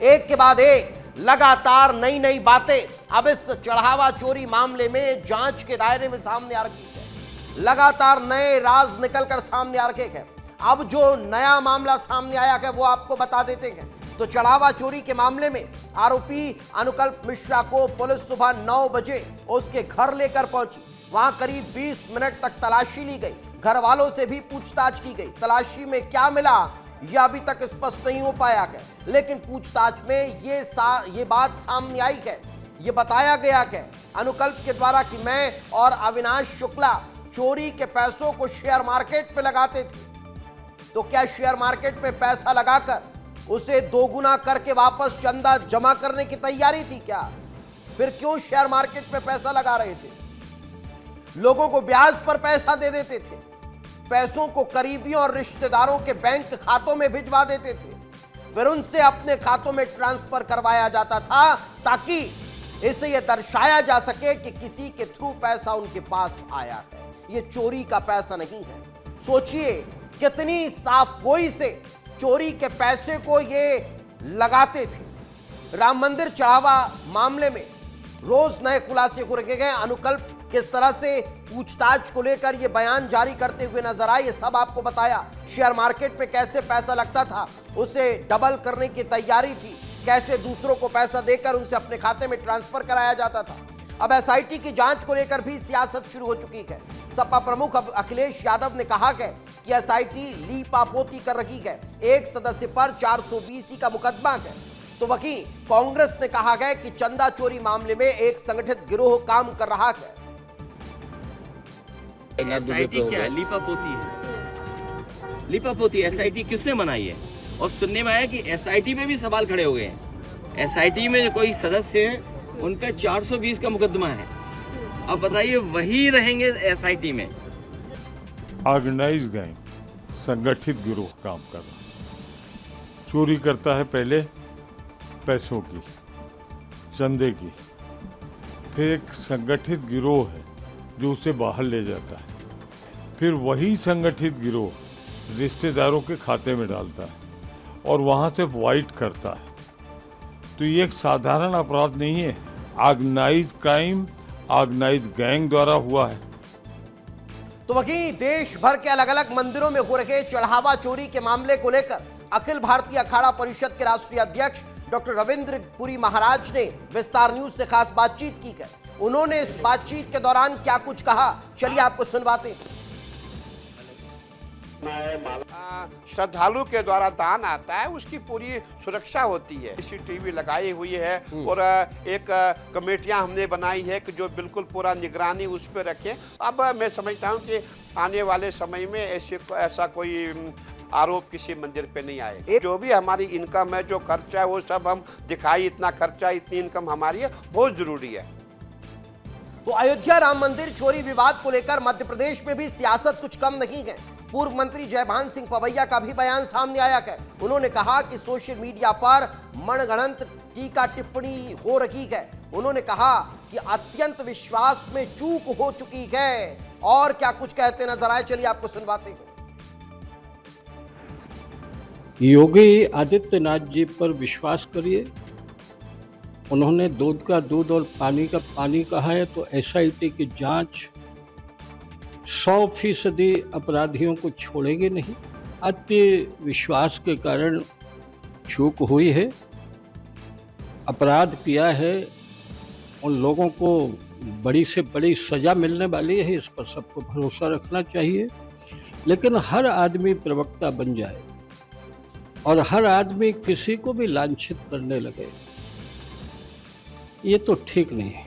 एक के बाद एक लगातार नई नई बातें अब इस चढ़ावा चोरी मामले में जांच के दायरे में सामने आ रही है। लगातार नए राज निकलकर सामने आ रखे हैं। अब जो नया मामला सामने आया है वो आपको बता देते हैं। तो चढ़ावा चोरी के मामले में आरोपी अनुकल्प मिश्रा को पुलिस सुबह 9 बजे उसके घर लेकर पहुंची। वहां करीब 20 मिनट तक तलाशी ली गई। घर वालों से भी पूछताछ की गई। तलाशी में क्या मिला यह अभी तक स्पष्ट नहीं हो पाया है, लेकिन पूछताछ में ये बात सामने आई है। ये बताया गया है अनुकल्प के द्वारा कि मैं और अविनाश शुक्ला चोरी के पैसों को शेयर मार्केट में लगाते थे। तो क्या शेयर मार्केट में पैसा लगाकर उसे दोगुना करके वापस चंदा जमा करने की तैयारी थी क्या? फिर क्यों शेयर मार्केट में पैसा लगा रहे थे? लोगों को ब्याज पर पैसा दे देते थे, पैसों को करीबियों और रिश्तेदारों के बैंक खातों में भिजवा देते थे, फिर उनसे अपने खातों में ट्रांसफर करवाया जाता था ताकि इसे यह दर्शाया जा सके कि किसी के थ्रू पैसा उनके पास आया है। यह चोरी का पैसा नहीं है। सोचिए कितनी साफ गोई से चोरी के पैसे को ये लगाते थे। राम मंदिर चढ़ावा मामले में रोज नए खुलासे को रखे गए। अनुकल्प किस तरह से पूछताछ को लेकर ये बयान जारी करते हुए नजर आए, ये सब आपको बताया। शेयर मार्केट में कैसे पैसा लगता था, उसे डबल करने की तैयारी थी, कैसे दूसरों को पैसा देकर उनसे अपने खाते में ट्रांसफर कराया जाता था। अब एसआईटी की जांच को लेकर भी सियासत शुरू हो चुकी है। सपा प्रमुख अखिलेश यादव ने कहा है कि एसआईटी लीपापोती कर रही है। एक सदस्य पर 420 का मुकदमा है। तो वहीं कांग्रेस ने कहा है कि चंदा चोरी मामले में एक संगठित गिरोह काम कर रहा है। एसआईटी क्या है? लीपापोती है। लीपापोती एसआईटी किसने बनाई है? और सुनने में आया कि एसआईटी में भी सवाल खड़े हो गए हैं। एसआईटी में जो कोई सदस्य हैं उन पे 420 का मुकदमा है। अब बताइए वही रहेंगे एसआईटी में? ऑर्गेनाइज गैंग, संगठित गिरोह काम कर रहा है। चोरी करता है पहले पैसों की, चंदे की, फिर एक संगठित गिरोह है जो उसे बाहर ले जाता है, फिर वही संगठित गिरोह रिश्तेदारों के खाते में डालता है और वहां से वाइट करता है। तो ये एक साधारण अपराध नहीं है, ऑर्गेनाइज क्राइम, ऑर्गेनाइज गैंग द्वारा हुआ है। तो वहीं देश भर के अलग अलग मंदिरों में हो रहे चढ़ावा चोरी के मामले को लेकर अखिल भारतीय अखाड़ा परिषद के राष्ट्रीय अध्यक्ष डॉक्टर रविंद्र पुरी महाराज ने विस्तार न्यूज से खास बातचीत की है। उन्होंने इस बातचीत के दौरान क्या कुछ कहा, चलिए आपको सुनवाते हैं। श्रद्धालु के द्वारा दान आता है, उसकी पूरी सुरक्षा होती है। सीसीटीवी लगाई हुई है और एक कमेटियां हमने बनाई है कि जो बिल्कुल पूरा निगरानी उस पर रखें। अब मैं समझता हूं कि आने वाले समय में ऐसा कोई आरोप किसी मंदिर पे नहीं आएगा। जो भी हमारी इनकम है, जो खर्चा है, वो सब हम दिखाई, इतना खर्चा, इतनी इनकम हमारी है, बहुत जरूरी है। तो अयोध्या राम मंदिर चोरी विवाद को लेकर मध्य प्रदेश में भी सियासत कुछ कम नहीं है। पूर्व मंत्री जयभान सिंह पवैया का भी बयान सामने आया है। उन्होंने कहा कि सोशल मीडिया पर मनगढ़ंत टीका टिप्पणी हो रही है। उन्होंने कहा कि अत्यंत विश्वास में चूक हो चुकी है। और क्या कुछ कहते नजर आए, चलिए आपको सुनवाते हैं। योगी आदित्यनाथ जी पर विश्वास करिए। उन्होंने दूध का दूध और पानी का पानी कहा है। तो एसआईटी की जांच 100% अपराधियों को छोड़ेंगे नहीं। अति विश्वास के कारण चूक हुई है, अपराध किया है, उन लोगों को बड़ी से बड़ी सजा मिलने वाली है, इस पर सबको भरोसा रखना चाहिए। लेकिन हर आदमी प्रवक्ता बन जाए और हर आदमी किसी को भी लांछित करने लगे, ये तो ठीक नहीं है।